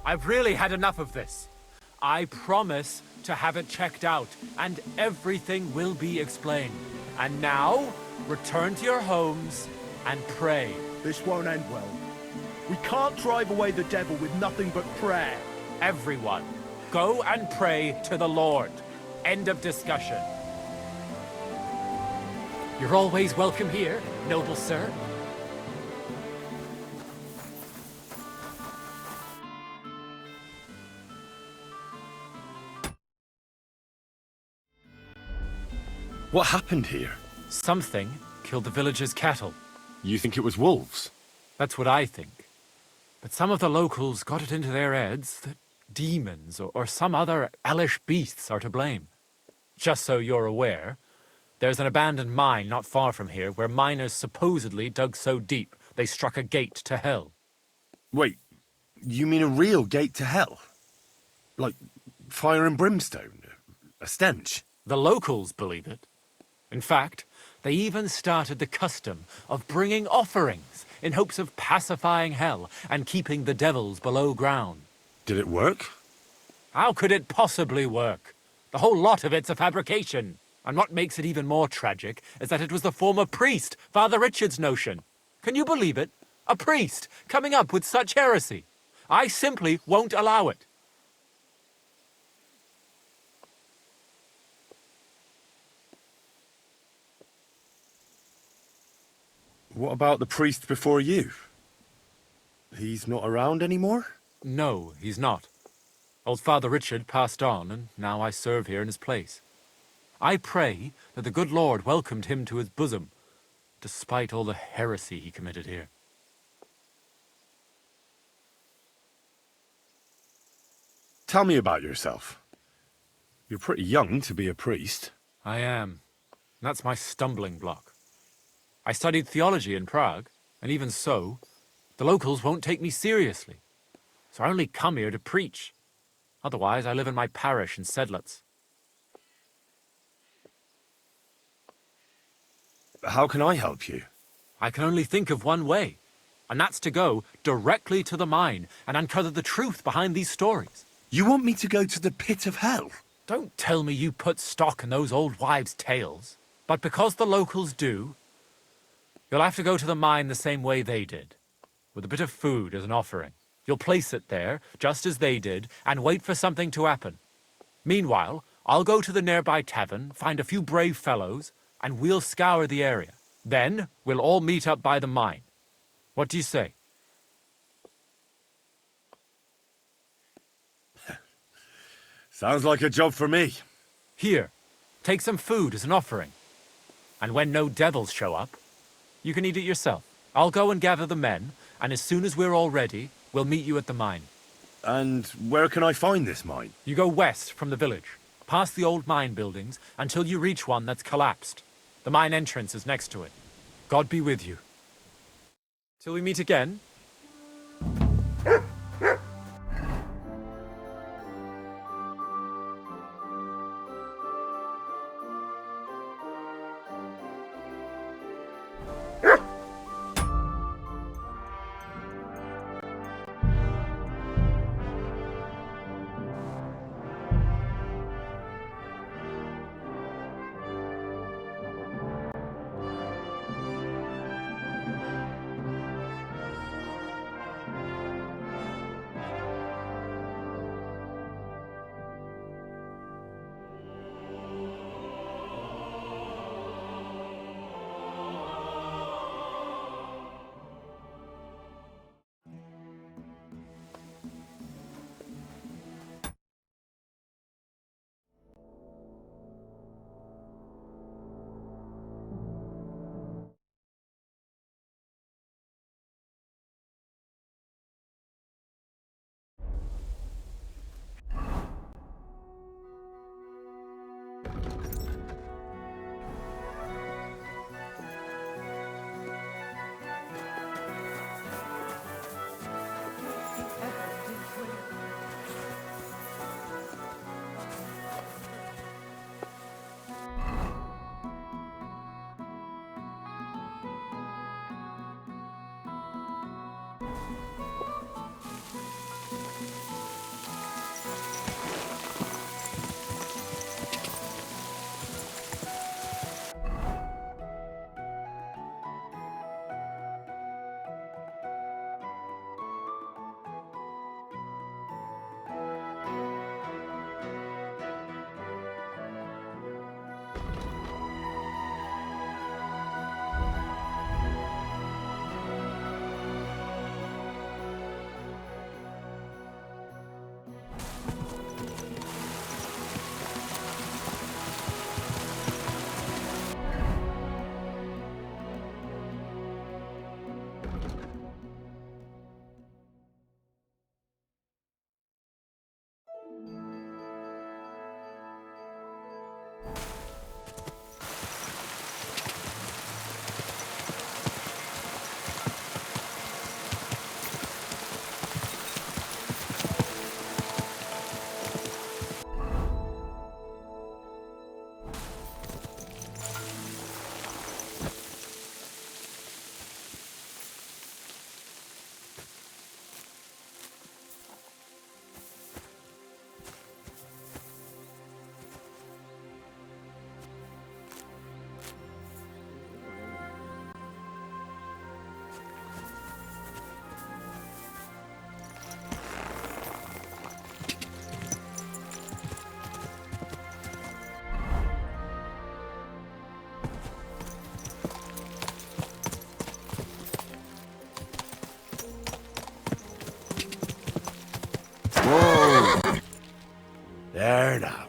I've really had enough of this. I promise to have it checked out, and everything will be explained. And now, return to your homes and pray. This won't end well. We can't drive away the devil with nothing but prayer. Everyone, go and pray to the Lord. End of discussion. You're always welcome here, noble sir. What happened here? Something killed the villagers' cattle. You think it was wolves? That's what I think. But some of the locals got it into their heads that demons or some other hellish beasts are to blame. Just so you're aware, there's an abandoned mine not far from here where miners supposedly dug so deep they struck a gate to hell. Wait, you mean a real gate to hell? Like fire and brimstone? A stench? The locals believe it. In fact, they even started the custom of bringing offerings in hopes of pacifying hell and keeping the devils below ground. Did it work? How could it possibly work? The whole lot of it's a fabrication. And what makes it even more tragic is that it was the former priest, Father Richard's notion. Can you believe it? A priest coming up with such heresy. I simply won't allow it. What about the priest before you? He's not around anymore? No, he's not. Old Father Richard passed on, and now I serve here in his place. I pray that the good Lord welcomed him to his bosom, despite all the heresy he committed here. Tell me about yourself. You're pretty young to be a priest. I am. That's my stumbling block. I studied theology in Prague, and even so, the locals won't take me seriously. So I only come here to preach. Otherwise, I live in my parish in Sedlitz. How can I help you? I can only think of one way, and that's to go directly to the mine and uncover the truth behind these stories. You want me to go to the pit of hell? Don't tell me you put stock in those old wives' tales. But because the locals do, you'll have to go to the mine the same way they did, with a bit of food as an offering. You'll place it there, just as they did, and wait for something to happen. Meanwhile, I'll go to the nearby tavern, find a few brave fellows, and we'll scour the area. Then, we'll all meet up by the mine. What do you say? Sounds like a job for me. Here, take some food as an offering. And when no devils show up, you can eat it yourself. I'll go and gather the men, and as soon as we're all ready, we'll meet you at the mine. And where can I find this mine? You go west from the village, past the old mine buildings, until you reach one that's collapsed. The mine entrance is next to it. God be with you. Till we meet again. There now.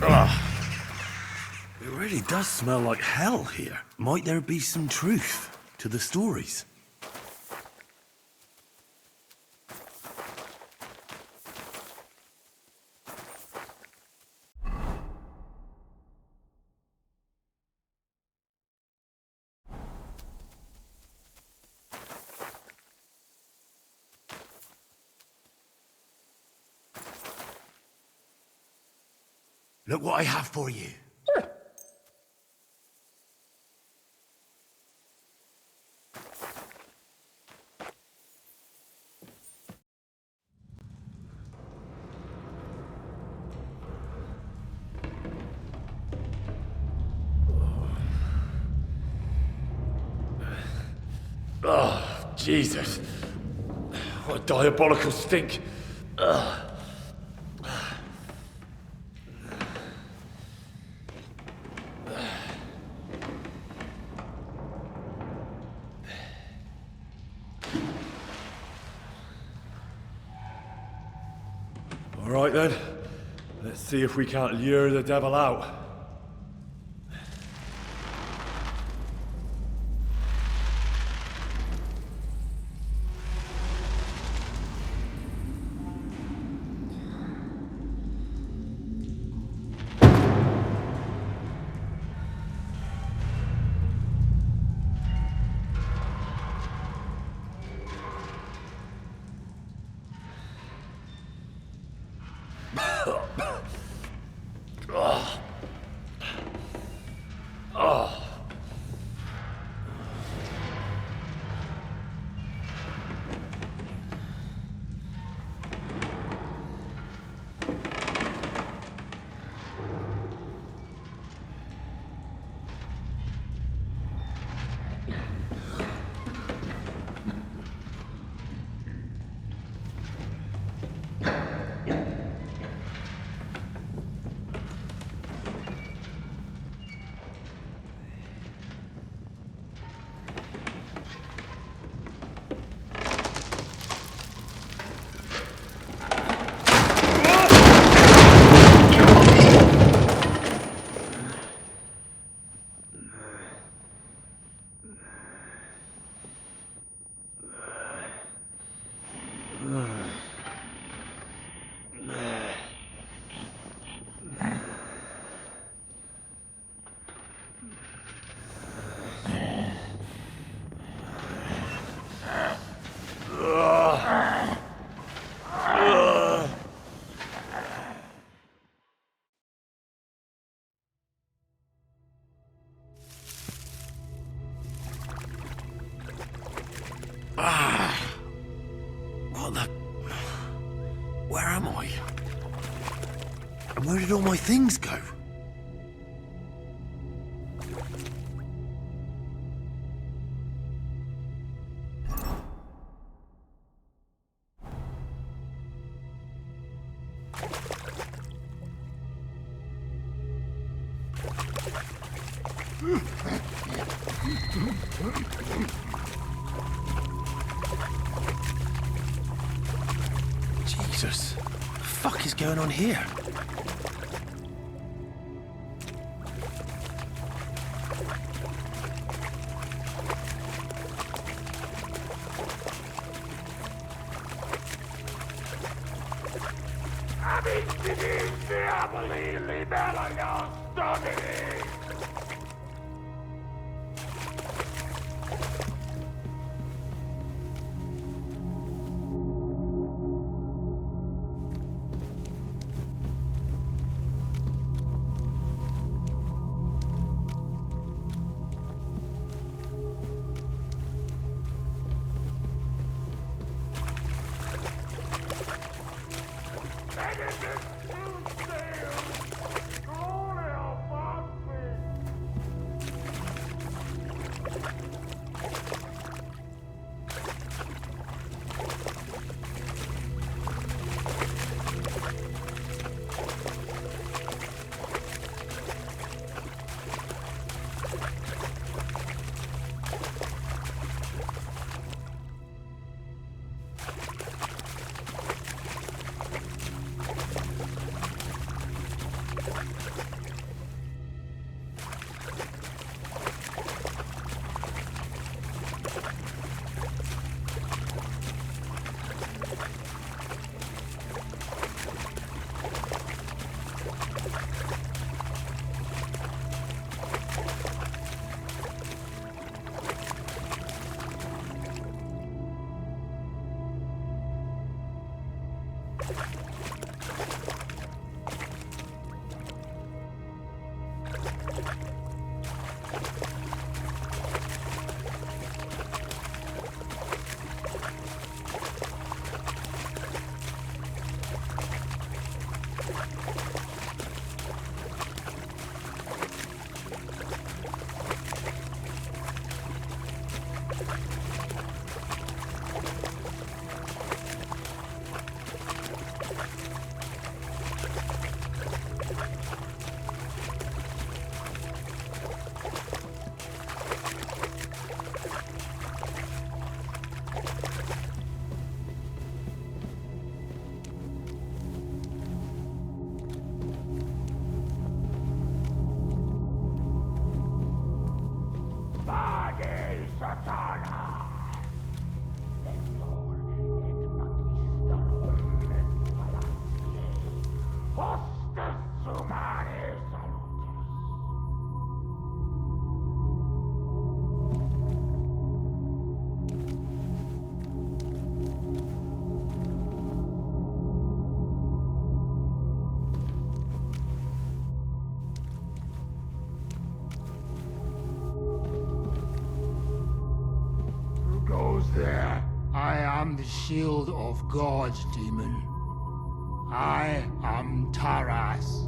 It really does smell like hell here. Might there be some truth to the stories? Look what I have for you. Oh, Jesus. What a diabolical stink. All right then. Let's see if we can't lure the devil out. What the... Where am I? And where did all my things go? Jesus, what the fuck is going on here? Who goes there? I am the shield of gods, demon. I am Taras.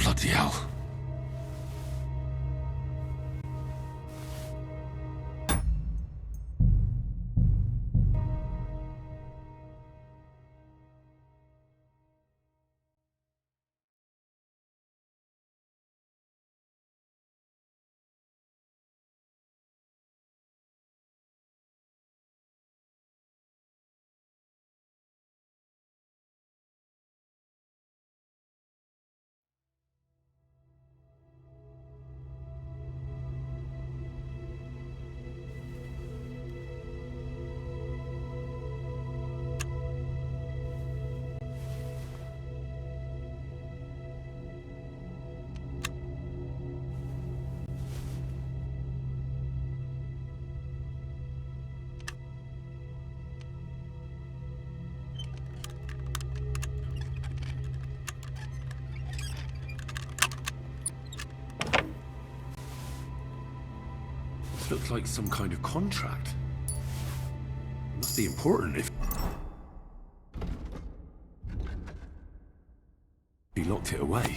Bloody hell. This looks like some kind of contract. It must be important if he locked it away.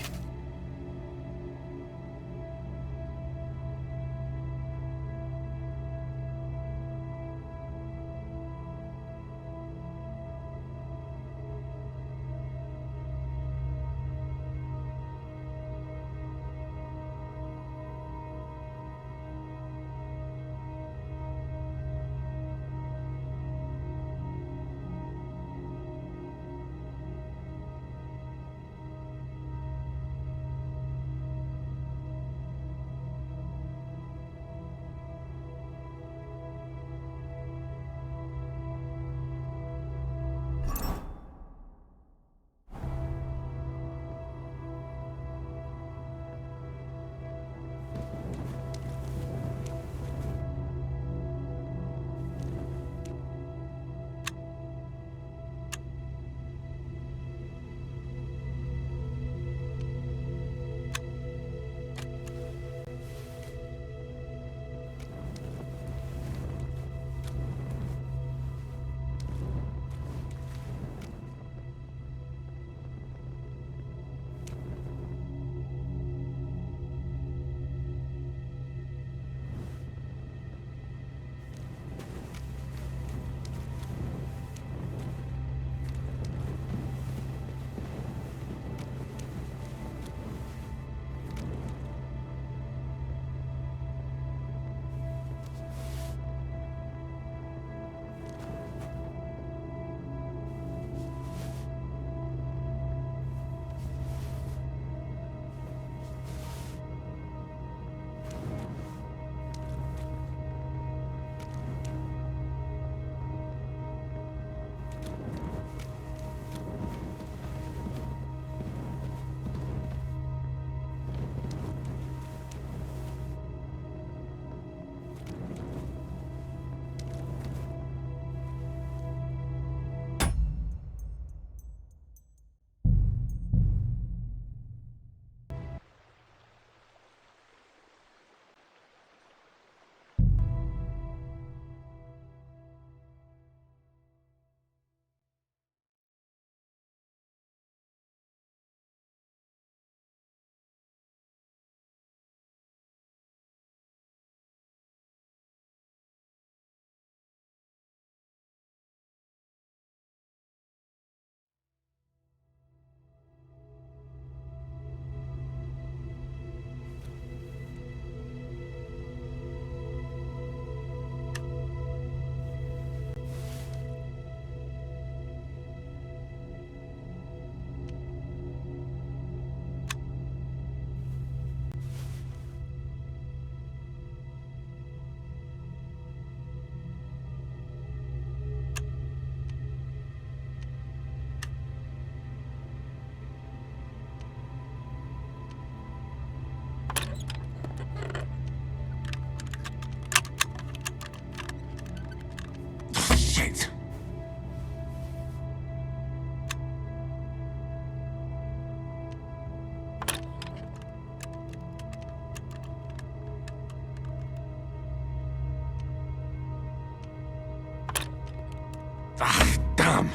Ah, damn!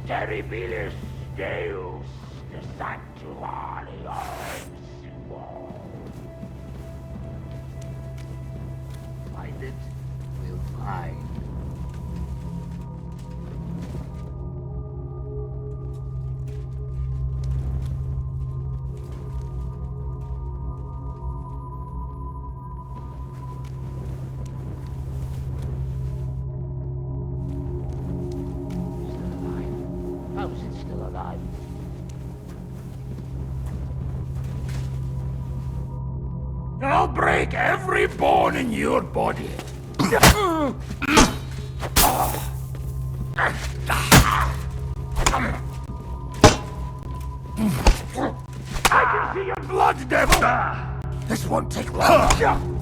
Terribilis Deus the sanctuary of Suwon. Find it, we'll find. How is it still alive? I'll break every bone in your body. I can see your blood, devil! This won't take long.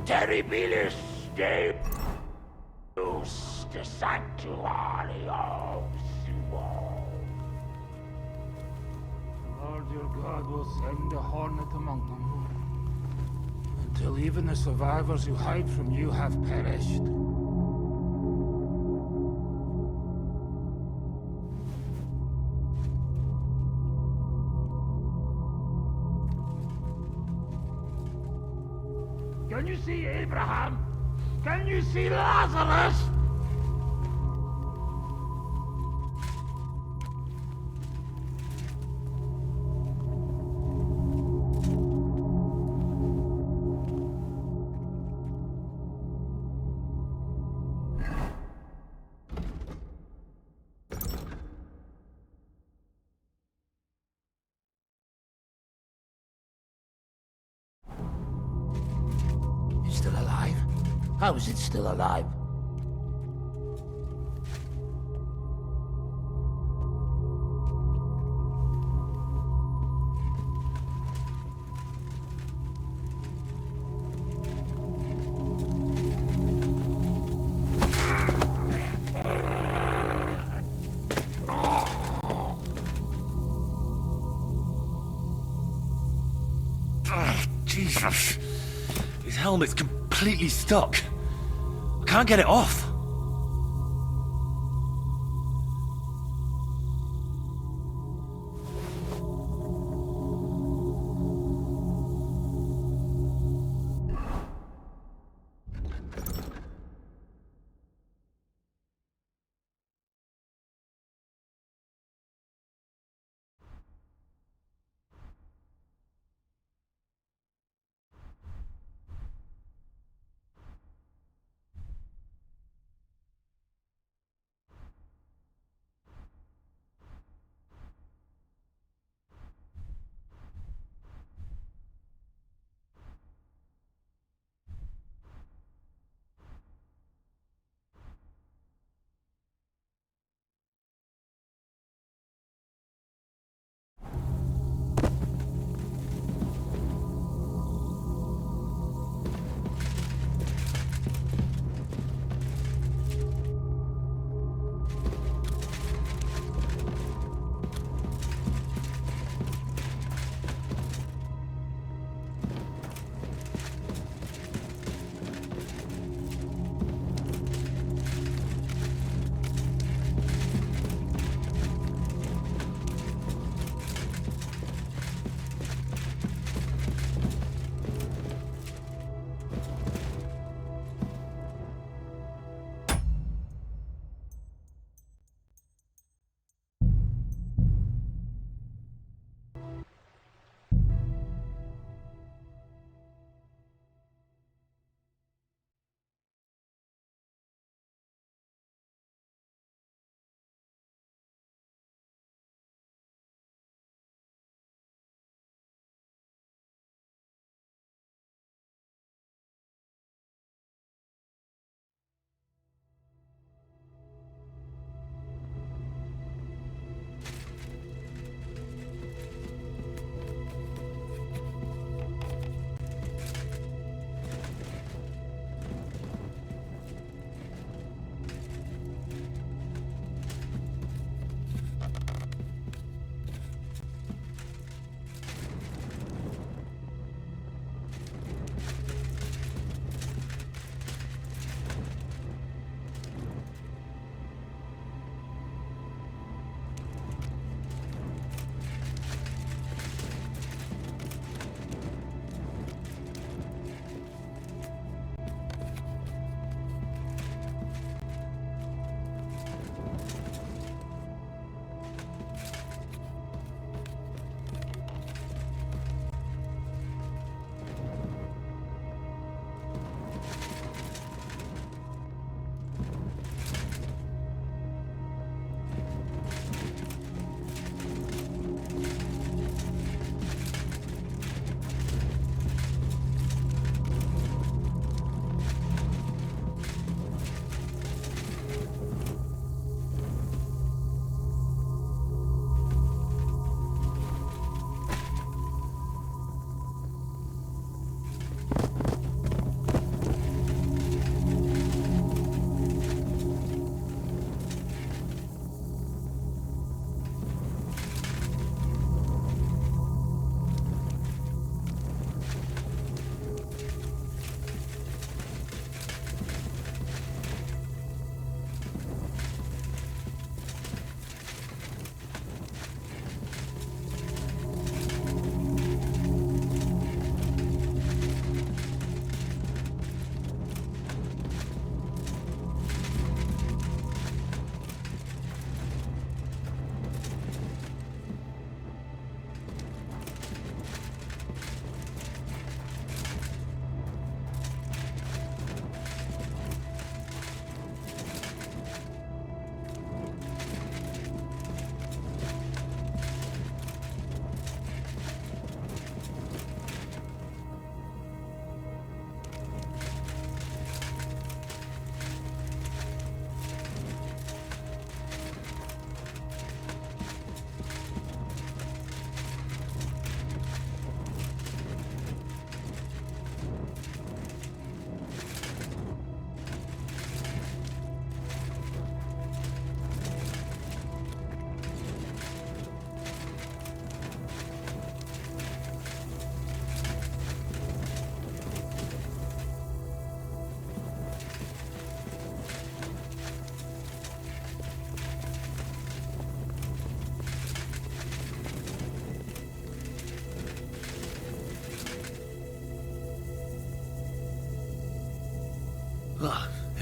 Terribilis de Deus, the sanctuary of Suwon. Lord your God will send a hornet among them, until even the survivors who hide from you have perished. Can you see Abraham? Can you see Lazarus? Still alive? How is it still alive? Jesus. His helmet's completely stuck. I can't get it off.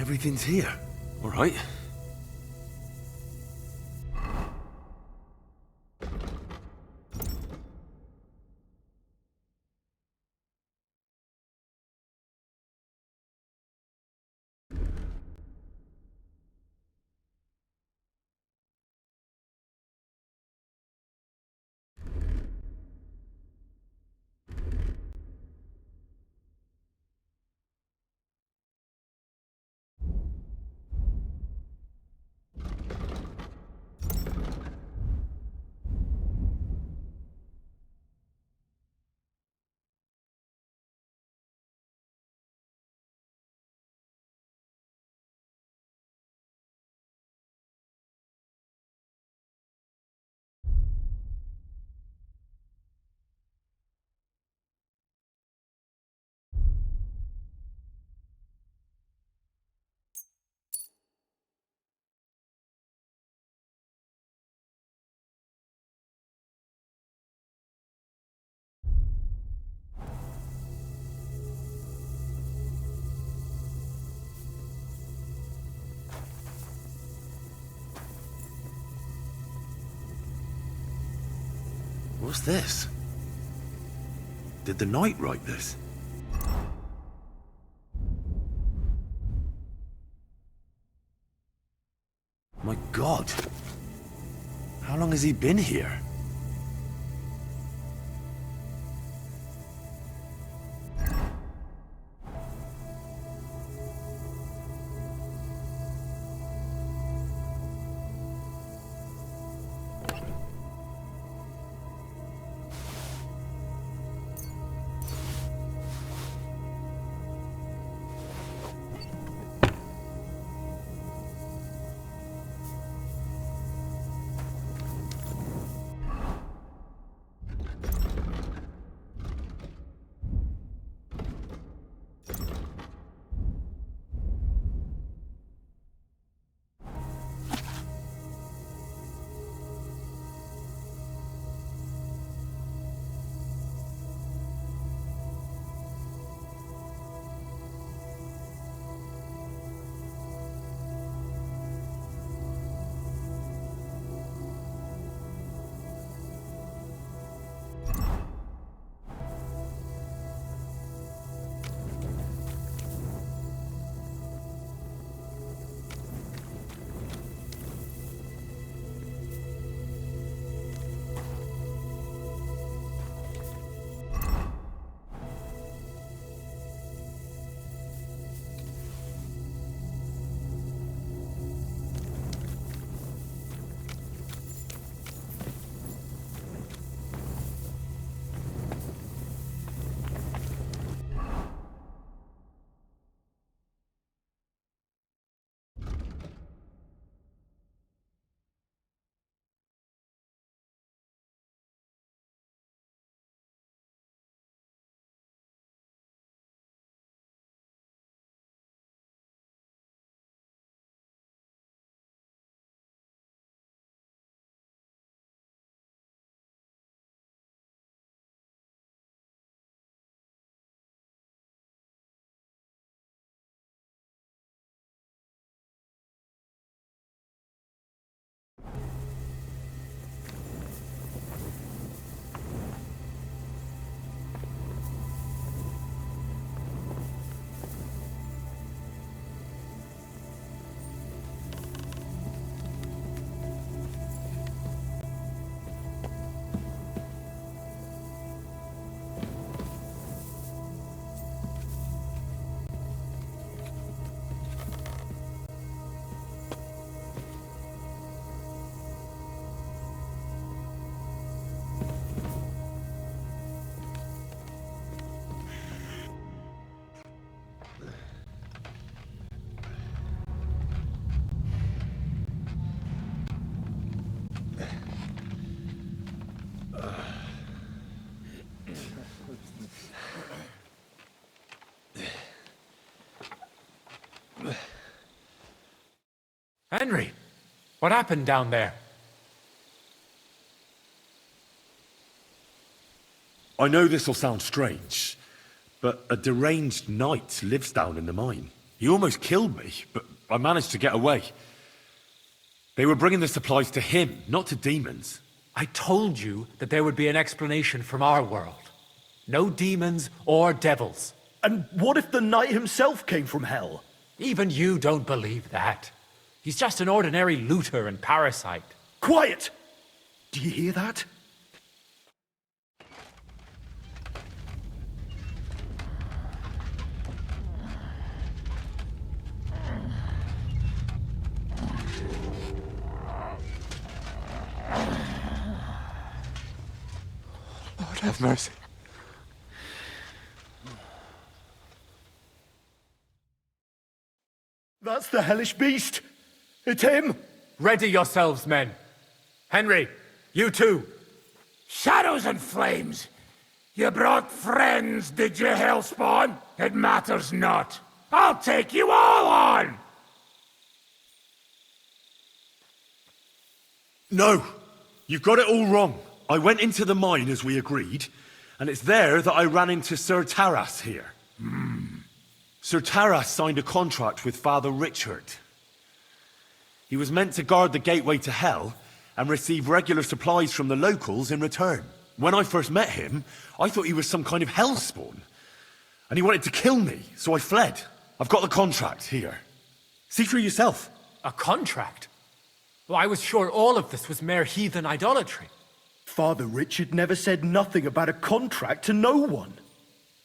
Everything's here. All right. What's this? Did the knight write this? My God. How long has he been here? Henry, what happened down there? I know this'll sound strange, but a deranged knight lives down in the mine. He almost killed me, but I managed to get away. They were bringing the supplies to him, not to demons. I told you that there would be an explanation from our world. No demons or devils. And what if the knight himself came from hell? Even you don't believe that. He's just an ordinary looter and parasite. Quiet! Do you hear that? Lord have mercy. That's the hellish beast! It's him! Ready yourselves, men. Henry, you too. Shadows and flames! You brought friends, did you, Hellspawn? It matters not. I'll take you all on! No! You've got it all wrong. I went into the mine as we agreed, and it's there that I ran into Sir Taras here. Sir Taras signed a contract with Father Richard. He was meant to guard the gateway to hell and receive regular supplies from the locals in return. When I first met him, I thought he was some kind of hellspawn. And he wanted to kill me, so I fled. I've got the contract here. See for yourself. A contract? Well, I was sure all of this was mere heathen idolatry. Father Richard never said nothing about a contract to no one.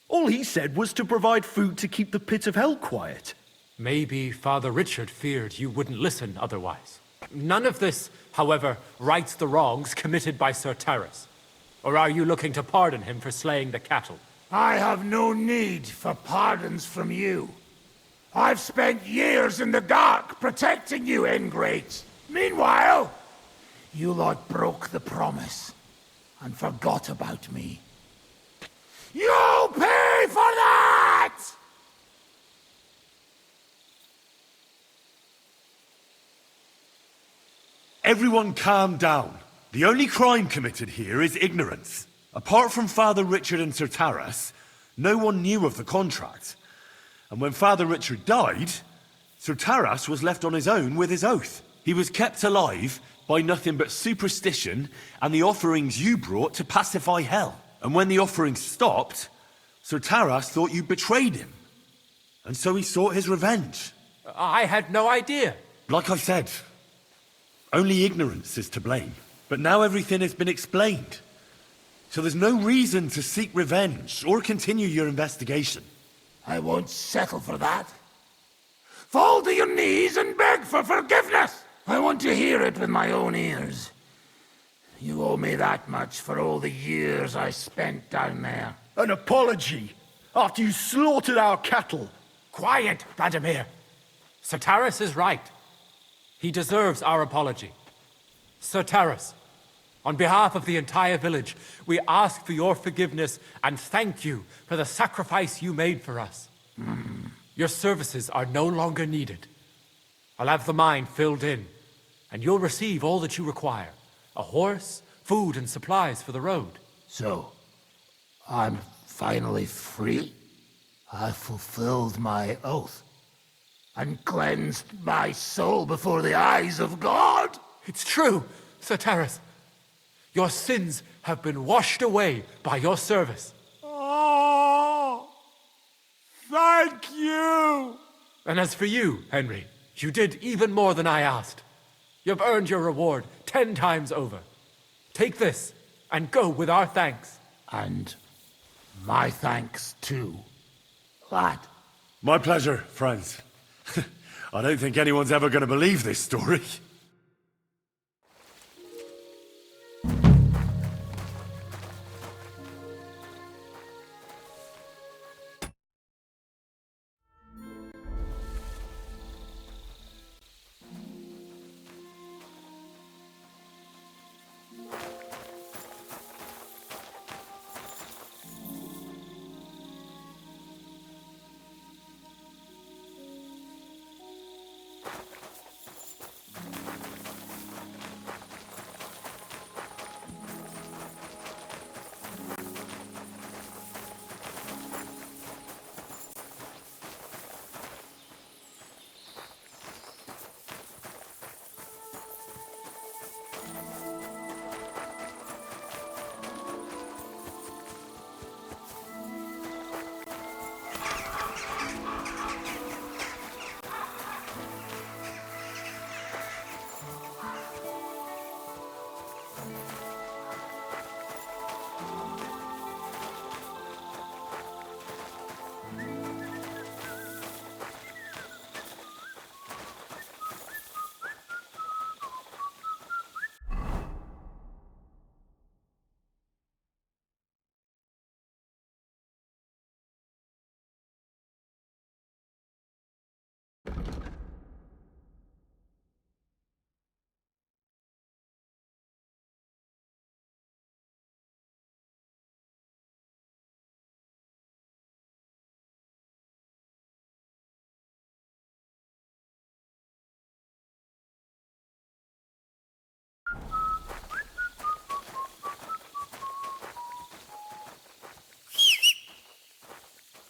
All he said was to provide food to keep the pit of hell quiet. Maybe Father Richard feared you wouldn't listen otherwise. None of this, however, rights the wrongs committed by Sir Taras. Or are you looking to pardon him for slaying the cattle? I have no need for pardons from you. I've spent years in the dark protecting you, ingrates. Meanwhile, you lot broke the promise and forgot about me. You'll pay for that! Everyone calm down. The only crime committed here is ignorance. Apart from Father Richard and Sir Taras, no one knew of the contract. And when Father Richard died, Sir Taras was left on his own with his oath. He was kept alive by nothing but superstition and the offerings you brought to pacify hell. And when the offerings stopped, Sir Taras thought you betrayed him. And so he sought his revenge. I had no idea. Like I said, only ignorance is to blame. But now everything has been explained. So there's no reason to seek revenge or continue your investigation. I won't settle for that. Fall to your knees and beg for forgiveness! I want to hear it with my own ears. You owe me that much for all the years I spent down there. An apology after you slaughtered our cattle. Quiet, Vladimir. Sir Taras is right. He deserves our apology. Sir Taras, on behalf of the entire village, we ask for your forgiveness and thank you for the sacrifice you made for us. Your services are no longer needed. I'll have the mine filled in, and you'll receive all that you require. A horse, food, and supplies for the road. So, I'm finally free? I've fulfilled my oath and cleansed my soul before the eyes of God? It's true, Sir Taras. Your sins have been washed away by your service. Oh, thank you! And as for you, Henry, you did even more than I asked. You've earned your reward 10 times over. Take this and go with our thanks. And my thanks too, lad. My pleasure, friends. I don't think anyone's ever going to believe this story.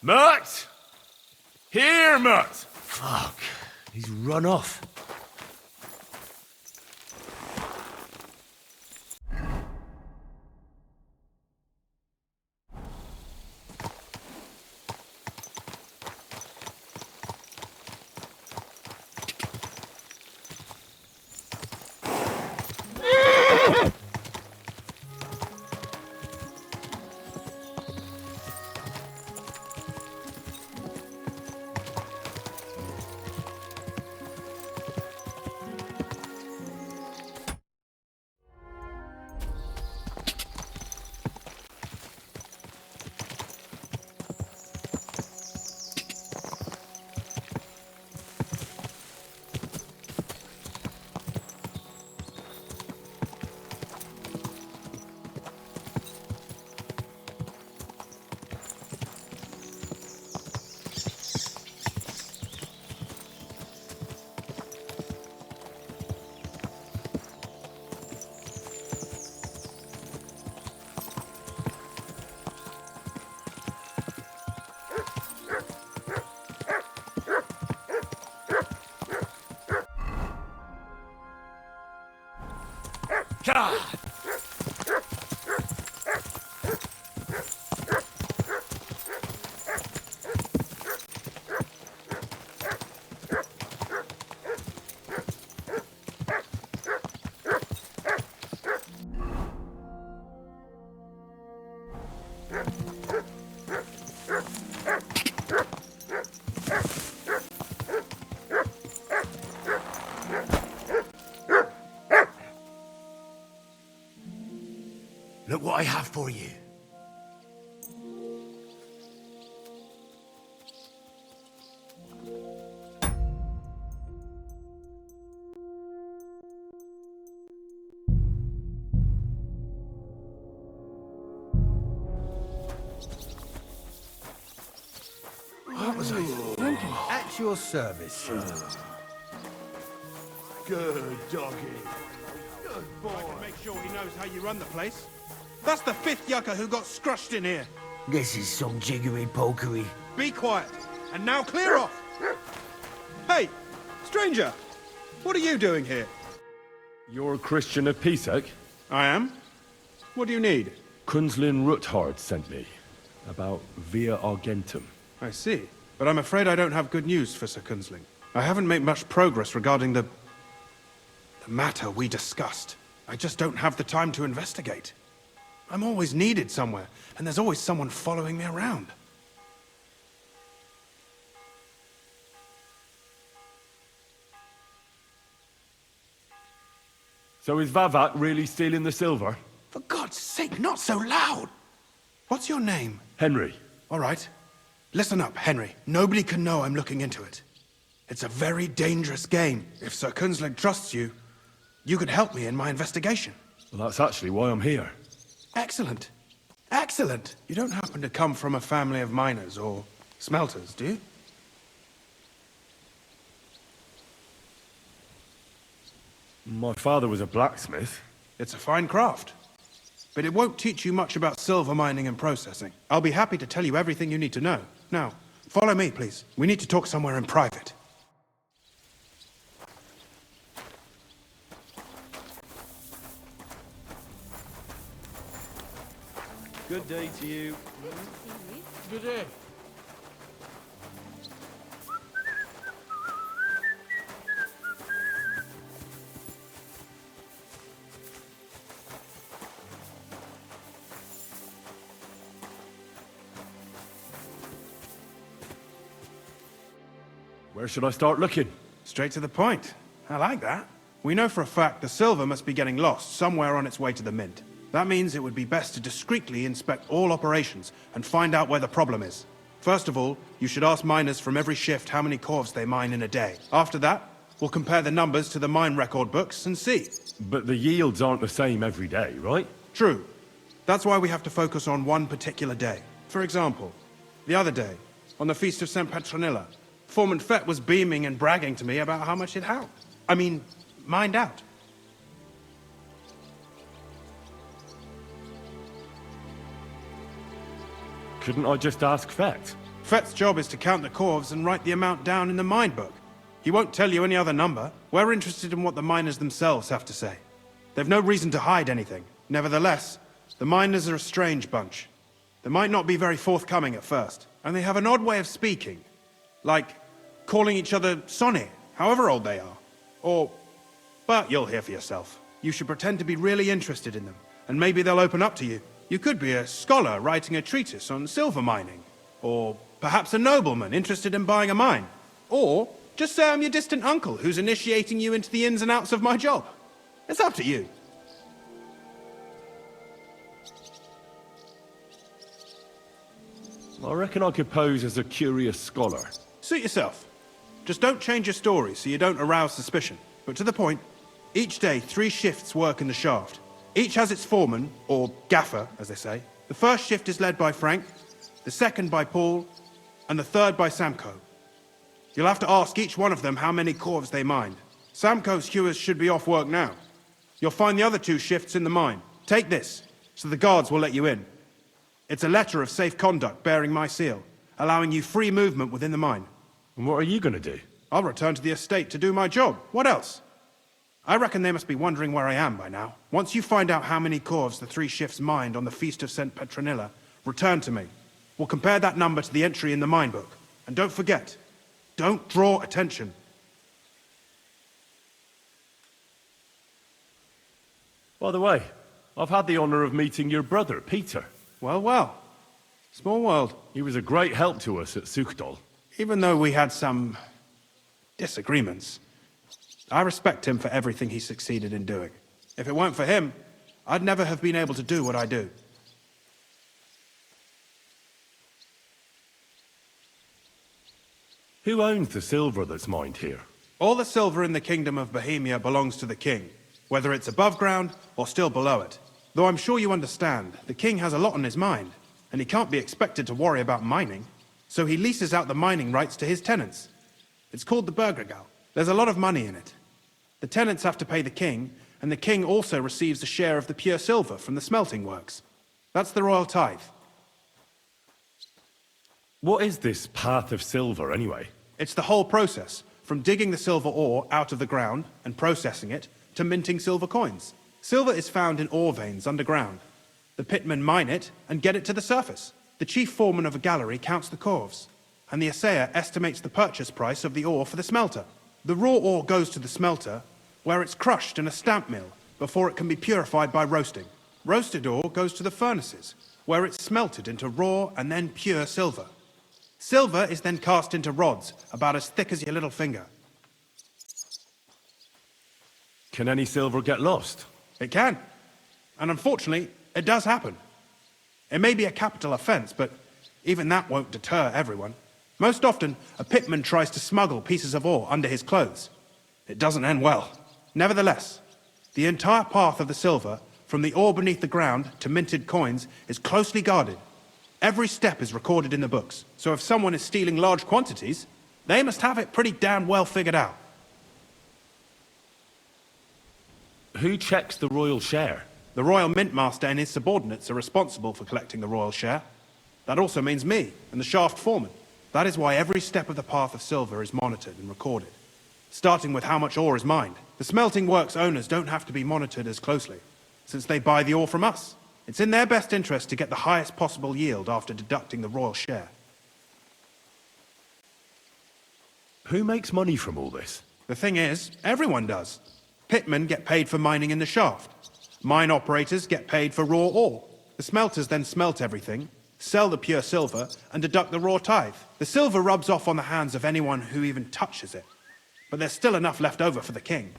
Mutt! Here, Mutt! Fuck. He's run off. God! Look what I have for you. What was I thinking? At your service. Good doggy. Good boy. Make sure he knows how you run the place. That's the fifth yucca who got scrushed in here. This is some jiggery-pokery. Be quiet. And now clear off. Hey, stranger. What are you doing here? You're a Christian of Pisek? I am. What do you need? Kunzlin Ruthard sent me. About Via Argentum. I see. But I'm afraid I don't have good news for Sir Kunzling. I haven't made much progress regarding the matter we discussed. I just don't have the time to investigate. I'm always needed somewhere, and there's always someone following me around. So is Vavak really stealing the silver? For God's sake, not so loud! What's your name? Henry. All right. Listen up, Henry. Nobody can know I'm looking into it. It's a very dangerous game. If Sir Kunzling trusts you, you could help me in my investigation. Well, that's actually why I'm here. Excellent. Excellent. You don't happen to come from a family of miners or smelters, do you? My father was a blacksmith. It's a fine craft. But it won't teach you much about silver mining and processing. I'll be happy to tell you everything you need to know. Now, follow me, please. We need to talk somewhere in private. Good day to you. Good day. Where should I start looking? Straight to the point. I like that. We know for a fact the silver must be getting lost somewhere on its way to the mint. That means it would be best to discreetly inspect all operations and find out where the problem is. First of all, you should ask miners from every shift how many corves they mine in a day. After that, we'll compare the numbers to the mine record books and see. But the yields aren't the same every day, right? True. That's why we have to focus on one particular day. For example, the other day, on the Feast of St. Petronilla, Foreman Fett was beaming and bragging to me about how much it helped. I mean, mined out. Couldn't I just ask Fett? Fett's job is to count the corves and write the amount down in the mine book. He won't tell you any other number. We're interested in what the miners themselves have to say. They've no reason to hide anything. Nevertheless, the miners are a strange bunch. They might not be very forthcoming at first, and they have an odd way of speaking. Like calling each other Sonny, however old they are. But you'll hear for yourself. You should pretend to be really interested in them, and maybe they'll open up to you. You could be a scholar writing a treatise on silver mining, or perhaps a nobleman interested in buying a mine. Or just say I'm your distant uncle who's initiating you into the ins and outs of my job. It's up to you. I reckon I could pose as a curious scholar. Suit yourself. Just don't change your story so you don't arouse suspicion. But to the point, each day 3 shifts work in the shaft. Each has its foreman, or gaffer, as they say. The first shift is led by Frank, the second by Paul, and the third by Samko. You'll have to ask each one of them how many corves they mined. Samko's hewers should be off work now. You'll find the other 2 shifts in the mine. Take this, so the guards will let you in. It's a letter of safe conduct bearing my seal, allowing you free movement within the mine. And what are you gonna do? I'll return to the estate to do my job. What else? I reckon they must be wondering where I am by now. Once you find out how many corves the 3 shifts mined on the Feast of St. Petronilla, return to me. We'll compare that number to the entry in the mine book. And don't forget, don't draw attention. By the way, I've had the honor of meeting your brother, Peter. Well, well. Small world. He was a great help to us at Sukdal. Even though we had some disagreements, I respect him for everything he succeeded in doing. If it weren't for him, I'd never have been able to do what I do. Who owns the silver that's mined here? All the silver in the kingdom of Bohemia belongs to the king, whether it's above ground or still below it. Though I'm sure you understand, the king has a lot on his mind, and he can't be expected to worry about mining, so he leases out the mining rights to his tenants. It's called the Burgergal. There's a lot of money in it. The tenants have to pay the king, and the king also receives a share of the pure silver from the smelting works. That's the royal tithe. What is this path of silver, anyway? It's the whole process, from digging the silver ore out of the ground and processing it, to minting silver coins. Silver is found in ore veins underground. The pitmen mine it and get it to the surface. The chief foreman of a gallery counts the corves, and the assayer estimates the purchase price of the ore for the smelter. The raw ore goes to the smelter, where it's crushed in a stamp mill before it can be purified by roasting. Roasted ore goes to the furnaces, where it's smelted into raw and then pure silver. Silver is then cast into rods about as thick as your little finger. Can any silver get lost? It can. And unfortunately, it does happen. It may be a capital offense, but even that won't deter everyone. Most often, a pitman tries to smuggle pieces of ore under his clothes. It doesn't end well. Nevertheless, the entire path of the silver, from the ore beneath the ground to minted coins, is closely guarded. Every step is recorded in the books, so if someone is stealing large quantities, they must have it pretty damn well figured out. Who checks the royal share? The royal mint master and his subordinates are responsible for collecting the royal share. That also means me and the shaft foreman. That is why every step of the path of silver is monitored and recorded, starting with how much ore is mined. The smelting works owners don't have to be monitored as closely, since they buy the ore from us. It's in their best interest to get the highest possible yield after deducting the royal share. Who makes money from all this? The thing is, everyone does. Pitmen get paid for mining in the shaft. Mine operators get paid for raw ore. The smelters then smelt everything, sell the pure silver, and deduct the raw tithe. The silver rubs off on the hands of anyone who even touches it. But there's still enough left over for the king.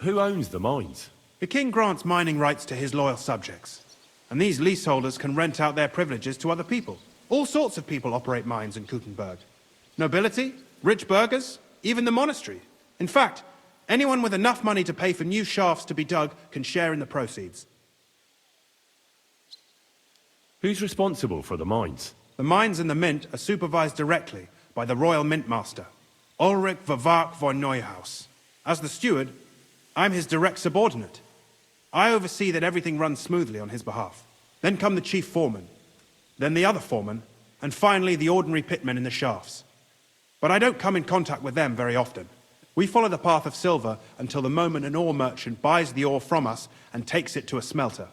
Who owns the mines? The king grants mining rights to his loyal subjects. And these leaseholders can rent out their privileges to other people. All sorts of people operate mines in Kuttenberg. Nobility, rich burghers, even the monastery. In fact, anyone with enough money to pay for new shafts to be dug can share in the proceeds. Who's responsible for the mines? The mines and the mint are supervised directly by the royal mint master, Ulrich Vervark von Neuhaus. As the steward, I'm his direct subordinate. I oversee that everything runs smoothly on his behalf. Then come the chief foreman, then the other foreman, and finally the ordinary pitmen in the shafts. But I don't come in contact with them very often. We follow the path of silver until the moment an ore merchant buys the ore from us and takes it to a smelter.